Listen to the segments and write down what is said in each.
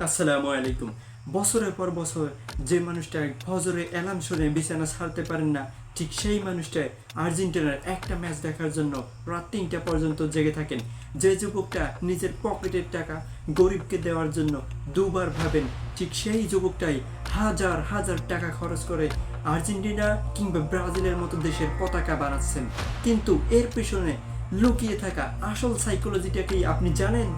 আসসালামু আলাইকুম। বছরের পর বছর যে মানুষটা ফজরে অ্যালার্ম শুনে বিছানা ছাড়তে পারেন না, ঠিক সেই মানুষটা আর্জেন্টিনার একটা ম্যাচ দেখার জন্য রাত ৩টা পর্যন্ত জেগে থাকেন। যে যুবকটা নিজের পকেটের টাকা গরিবকে দেওয়ার জন্য দুবার ভাবেন, ঠিক সেই যুবকটাই হাজার হাজার টাকা খরচ করে আর্জেন্টিনা কিংবা ব্রাজিলের মতো দেশের পতাকা বানাচ্ছেন। কিন্তু এর পেছনে লুকিয়ে থাকা আসল সাইকোলজিটা কি আপনি জানেন?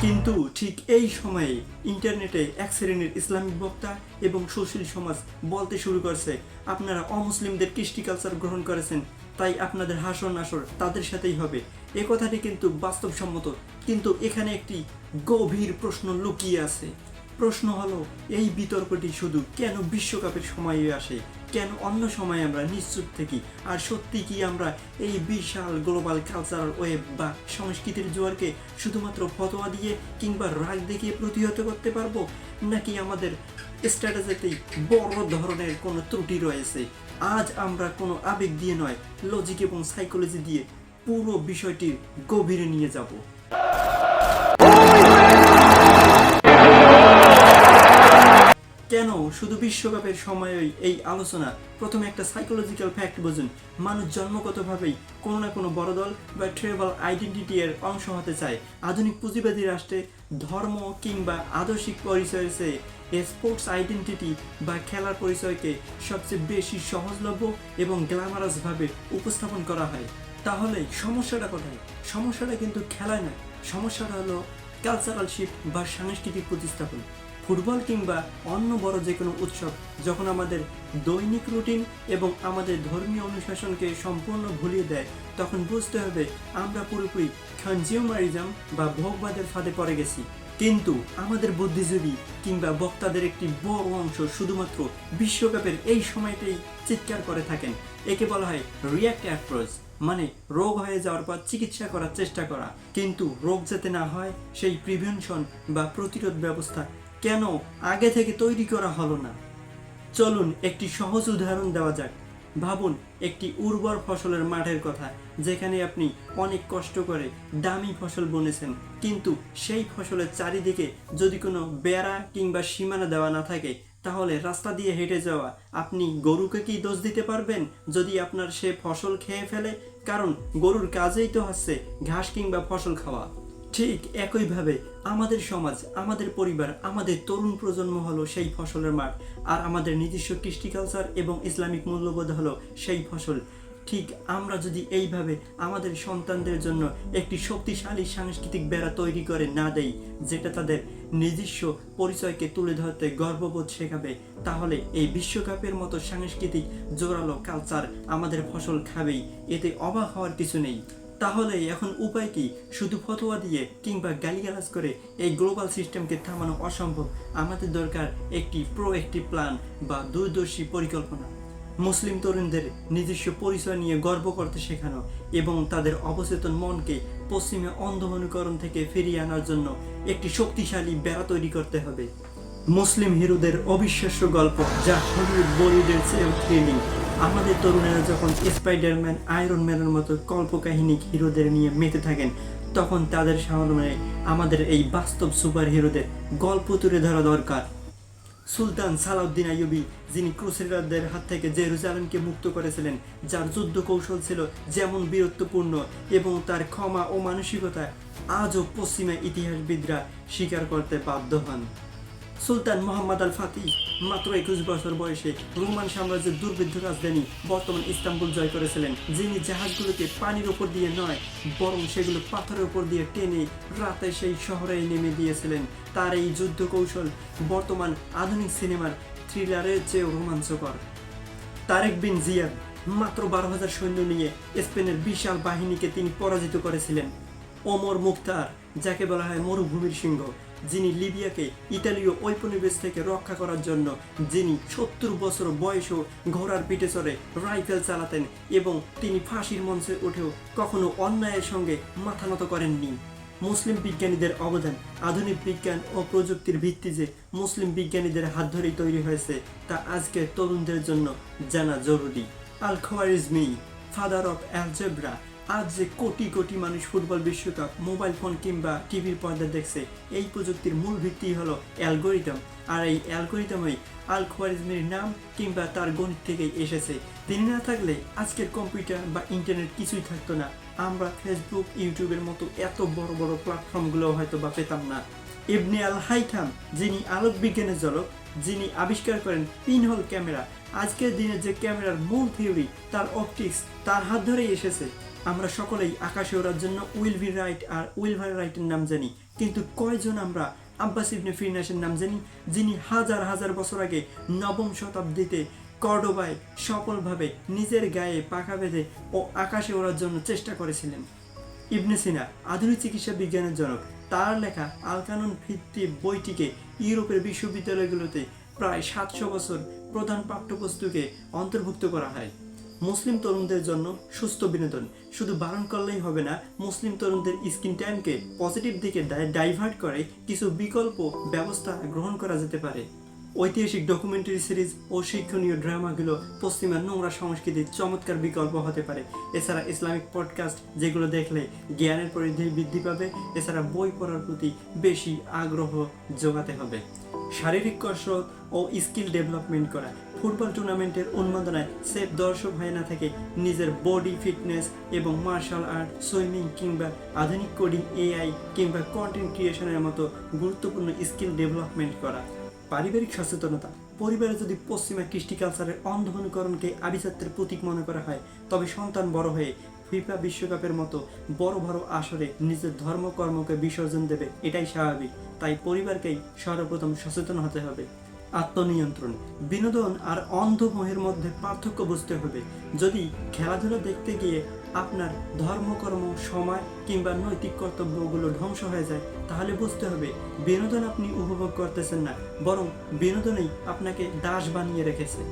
কিন্তু ঠিক এই সময়ে ইন্টারনেটে এক শ্রেণীর ইসলামিক বক্তা এবং সুশীল সমাজ বলতে শুরু করছে, আপনারা অমুসলিমদের কৃষ্টি কালচার গ্রহণ করেছেন, তাই আপনাদের হাসর নাসর তাদের সাথেই হবে। এ কথাটি কিন্তু বাস্তবসম্মত, কিন্তু এখানে একটি গভীর প্রশ্ন লুকিয়ে আছে। প্রশ্ন হলো, এই বিতর্কটি শুধু কেন বিশ্বকাপের সময়ে আসে? কেন অন্য সময় আমরা নিশ্চুপ থাকি? আর সত্যি কি আমরা এই বিশাল গ্লোবাল কালচারাল ওয়েব বা সংস্কৃতির জোয়ারকে শুধুমাত্র ফতোয়া দিয়ে কিংবা রাগ দেখিয়ে প্রতিহত করতে পারবো, নাকি আমাদের স্ট্র্যাটেজিতেই বড় ধরনের কোনো ত্রুটি রয়েছে? আজ আমরা কোনো আবেগ দিয়ে নয়, লজিক এবং সাইকোলজি দিয়ে পুরো বিষয়টির গভীরে নিয়ে যাব। কেন শুধু বিশ্বকাপের সময়ই এই আলোচনা? প্রথমে একটা সাইকোলজিক্যাল ফ্যাক্ট বুঝুন। মানুষ জন্মগতভাবেই কোনো না কোনো বড় দল বা ট্রেবাল আইডেন্টিটি এর অংশ হতে চায়। আধুনিক পুঁজিবাদী রাষ্ট্রে ধর্ম কিংবা আদর্শিক পরিচয়ের চেয়ে স্পোর্টস আইডেন্টিটি বা খেলার পরিচয়কে সবচেয়ে বেশি সহজলভ্য এবং গ্ল্যামারাসভাবে উপস্থাপন করা হয়। তাহলে সমস্যাটা কোথায়? সমস্যাটা কিন্তু খেলায় নয়, সমস্যাটা হলো কালচারাল শিফট বা সাংস্কৃতিক প্রতিস্থাপন। ফুটবল কিংবা অন্য বড় যে কোনো উৎসব যখন আমাদের দৈনিক রুটিন এবং আমাদের ধর্মীয় অনুশাসনকে সম্পূর্ণ ভুলিয়ে দেয়, তখন বুঝতে হবে আমরা পুরোপুরি কনজিউমারিজম বা ভোগবাদের ফাঁদে পড়ে গেছি। কিন্তু আমাদের বুদ্ধিজীবী কিংবা বক্তাদের একটি বড় অংশ শুধুমাত্র বিশ্বকাপের এই সময়টাই চিৎকার করে থাকেন। একে বলা হয় রিয়্যাক্ট অ্যাপ্রোচ, মানে রোগ হয়ে যাওয়ার পর চিকিৎসা করার চেষ্টা করা। কিন্তু রোগ যাতে না হয় সেই প্রিভেনশন বা প্রতিরোধ ব্যবস্থা কেন আগে থেকে তৈরি করা হলো না? চলুন একটি সহজ উদাহরণ দেওয়া যাক। ভাবুন একটি উর্বর ফসলের মাঠের কথা, যেখানে আপনি অনেক কষ্ট করে দামি ফসল বুনেছেন, কিন্তু সেই ফসলের চারিদিকে যদি কোনো বেড়া কিংবা সীমানা দেওয়া না থাকে, তাহলে রাস্তা দিয়ে হেঁটে যাওয়া আপনি গরুকে কি দোষ দিতে পারবেন যদি আপনার সে ফসল খেয়ে ফেলে? কারণ গরুর কাজেই তো হচ্ছে ঘাস কিংবা ফসল খাওয়া। ঠিক একইভাবে আমাদের সমাজ, আমাদের পরিবার, আমাদের তরুণ প্রজন্ম হলো সেই ফসলের মাঠ, আর আমাদের নিজস্ব কৃষ্টি কালচার এবং ইসলামিক মূল্যবোধ হলো সেই ফসল। ঠিক আমরা যদি এইভাবে আমাদের সন্তানদের জন্য একটি শক্তিশালী সাংস্কৃতিক বেড়া তৈরি করে না দেই, যেটা তাদের নিজস্ব পরিচয়কে তুলে ধরতে গর্ববোধ শেখাবে, তাহলে এই বিশ্বকাপের মতো সাংস্কৃতিক জোরালো কালচার আমাদের ফসল খাবেই। এতে অবাক হওয়ার কিছু নেই। তাহলে এখন উপায় কি? শুধু ফতোয়া দিয়ে কিংবা গালিগালাজ করে এই গ্লোবাল সিস্টেমকে থামানো অসম্ভব। আমাদের দরকার একটি প্রোঅ্যাক্টিভ প্ল্যান বা দূরদর্শী পরিকল্পনা। মুসলিম তরুণদের নিজস্ব পরিচয় নিয়ে গর্ব করতে শেখানো এবং তাদের অবচেতন মনকে পশ্চিমে অন্ধ অনুকরণ থেকে ফিরিয়ে আনার জন্য একটি শক্তিশালী বেড়া তৈরি করতে হবে। মুসলিম হিরোদের অবিশ্বাস্য গল্প, যা হলিউড বলিউডের চেয়েও থ্রিলিং। আমাদের তরুণেরা যখন স্পাইডারম্যান, আয়রন ম্যানের মতো কল্পকাহিনী হিরোদের নিয়ে মেতে থাকেন, তখন তাদের সামনে আমাদের এই বাস্তব সুপার হিরোদের গল্প তুলে ধরা দরকার। সুলতান সালাউদ্দিন আইয়ুবী, যিনি ক্রুসেডারদের হাত থেকে জেরুজালেমকে মুক্ত করেছিলেন, যার যুদ্ধ কৌশল ছিল যেমন বীরত্বপূর্ণ এবং তার ক্ষমা ও মানসিকতা আজও পশ্চিমা ইতিহাসবিদরা স্বীকার করতে বাধ্য হন। সুলতান মোহাম্মদ আল ফাতিহ মাত্র 21 বছর বয়সে রোমান সাম্রাজ্যের দুর্ভিদ্ধ রাজধানী বর্তমান ইস্তাম্বুল জয় করেছিলেন, যিনি জাহাজগুলোকে পানির উপর দিয়ে নয়, বরং সেগুলো পাথরের উপর দিয়ে টেনে রাতে সেই শহরে নেমে দিয়েছিলেন। তার এই যুদ্ধ কৌশল বর্তমান আধুনিক সিনেমার থ্রিলারের চেয়েও রোমাঞ্চকর। তারেক বিন জিয়াদ মাত্র 12,000 সৈন্য নিয়ে স্পেনের বিশাল বাহিনীকে তিনি পরাজিত করেছিলেন। ওমর মুখতার, যাকে বলা হয় মরুভূমির সিংহ, যিনি লিবিয়াকে ইতালীয় ঔপনিবেশ থেকে রক্ষা করার জন্য, যিনি 70 বছর বয়সেও ঘোড়ার পিঠে চড়ে রাইফেল চালাতেন এবং তিনি ফাঁসির মঞ্চে উঠেও কখনো অন্যায়ের সঙ্গে মাথা নত করেননি। মুসলিম বিজ্ঞানীদের অবদান, আধুনিক বিজ্ঞান ও প্রযুক্তির ভিত্তি যে মুসলিম বিজ্ঞানীদের হাত ধরেই তৈরি হয়েছে, তা আজকের তরুণদের জন্য জানা জরুরি। আল খোয়ারিজমি, ফাদার অফ অ্যালজেব্রা, আজ যে কোটি কোটি মানুষ ফুটবল বিশ্বকাপ মোবাইল ফোন কিংবা টিভির পর্দা দেখছে, এই প্রযুক্তির মূল ভিত্তি হলো অ্যালগোরিদম। আর এই অ্যালগোরিদমই আল খোয়ারিজমির নাম কিংবা তার গণিত থেকেই এসেছে। তিনি না থাকলে আজকের কম্পিউটার বা ইন্টারনেট কিছুই থাকতো না। আমরা ফেসবুক, ইউটিউবের মতো এত বড় বড় প্ল্যাটফর্মগুলো হয়তো বা পেতাম না। ইবনে আল হাইথাম, যিনি আলোক বিজ্ঞানের জনক, যিনি আবিষ্কার করেন পিনহোল ক্যামেরা, আজকের দিনে যে ক্যামেরার মূল থিওরি, তার অপটিক্স তার হাত ধরেই এসেছে। আমরা সকলেই আকাশে ওড়ার জন্য উইলভি রাইট আর উইলভার রাইটের নাম জানি, কিন্তু কয়জন আমরা আব্বাস ইবনে ফিরনাসের নাম জানি, যিনি হাজার হাজার বছর আগে নবম শতাব্দীতে কর্ডোবায় সফলভাবে নিজের গায়ে পাখা বেঁধে ও আকাশে ওড়ার জন্য চেষ্টা করেছিলেন। ইবনে সিনা, আধুনিক চিকিৎসা বিজ্ঞানের জনক, তার লেখা আল কানুন ভিত্তিক বইটিকে ইউরোপের বিশ্ববিদ্যালয়গুলোতে প্রায় 700 বছর প্রধান পাঠ্যপুস্তকে অন্তর্ভুক্ত করা হয়। মুসলিম তরুণদের জন্য সুস্থ বিনোদন শুধু বারণ করলেই হবে না, মুসলিম তরুণদের স্ক্রিন টাইমকে পজিটিভ দিকে ডাইভার্ট করে কিছু বিকল্প ব্যবস্থা গ্রহণ করা যেতে পারে। ঐতিহাসিক ডকুমেন্টারি সিরিজ ও শিক্ষণীয় ড্রামাগুলো পশ্চিমা নোংরা সংস্কৃতির চমৎকার বিকল্প হতে পারে। এছাড়া ইসলামিক পডকাস্ট, যেগুলো দেখলে জ্ঞানের পরিধি বৃদ্ধি পাবে। এছাড়া বই পড়ার প্রতি বেশি আগ্রহ যোগাতে হবে। শারীরিক কসরত ও স্কিল ডেভেলপমেন্ট করা, ফুটবল টুর্নামেন্টের উন্মাদনায় সেফ দর্শক হয়ে না থেকে নিজের বডি ফিটনেস এবং মার্শাল আর্ট, সুইমিং কিংবা আধুনিক কোডিং, এআই কিংবা কন্টেন্ট ক্রিয়েশনের মতো গুরুত্বপূর্ণ স্কিল ডেভেলপমেন্ট করা। পারিবারিক সচেতনতা, পরিবারে যদি পশ্চিমা কৃষ্টি কালচারের অন্ধ অনুকরণকে আভিজাত্যের প্রতীক মনে করা হয়, তবে সন্তান বড় হয়ে ফিফা বিশ্বকাপের মতো বড় বড় আসরে নিজের ধর্মকর্মকে বিসর্জন দেবে, এটাই স্বাভাবিক। তাই পরিবারকেই সর্বপ্রথম সচেতন হতে হবে। আত্মনিয়ন্ত্রণ, বিনোদন আর অন্ধ মোহের মধ্যে পার্থক্য বুঝতে হবে। যদি খেলাধুলা দেখতে গিয়ে আপনার ধর্মকর্ম, সময় কিংবা নৈতিক কর্তব্যগুলো ধ্বংস হয়ে যায়, তাহলে বুঝতে হবে বিনোদন আপনি উপভোগ করতেছেন না, বরং বিনোদনই আপনাকে দাস বানিয়ে রেখেছে।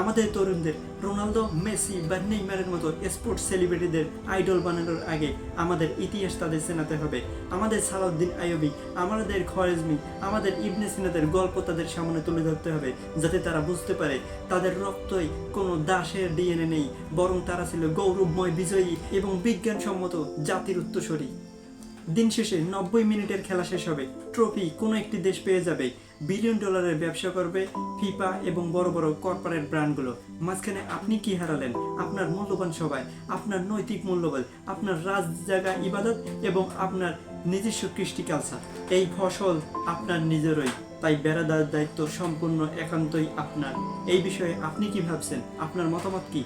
আমাদের তরুণদের রোনালদো, মেসি বা নেইমারের মতো স্পোর্টস সেলিব্রিটিদের আইডল বানানোর আগে আমাদের ইতিহাস তাদের চেনাতে হবে। আমাদের সালাউদ্দিন আইয়ুবী, আমাদের খোয়ারিজমি, আমাদের ইবনে সিনাদের গল্প তাদের সামনে তুলে ধরতে হবে, যাতে তারা বুঝতে পারে তাদের রক্তই কোনো দাসের ডিএনএ নেই, বরং তারা ছিল গৌরবময়, বিজয়ী এবং বিজ্ঞানসম্মত জাতির উত্তরসূরি। দিন শেষে 90 মিনিটের খেলা শেষ হবে, ট্রফি কোনো একটি দেশ পেয়ে যাবে, বিলিয়ন ডলারের ব্যবসা করবে ফিফা এবং বড় বড় কর্পোরেট ব্র্যান্ডগুলো। মাঝখানে আপনি কি হারালেন? আপনার মূল্যবান সবাই, আপনার নৈতিক মূল্যবোধ, আপনার রাজ জায়গা ইবাদত এবং আপনার নিজস্ব কৃষ্টি কালচার। এই ফসল আপনার নিজেরই, তাই বেড়া দেওয়ার দায়িত্ব সম্পূর্ণ একান্তই আপনার। এই বিষয়ে আপনি কি ভাবছেন? আপনার মতামত কি?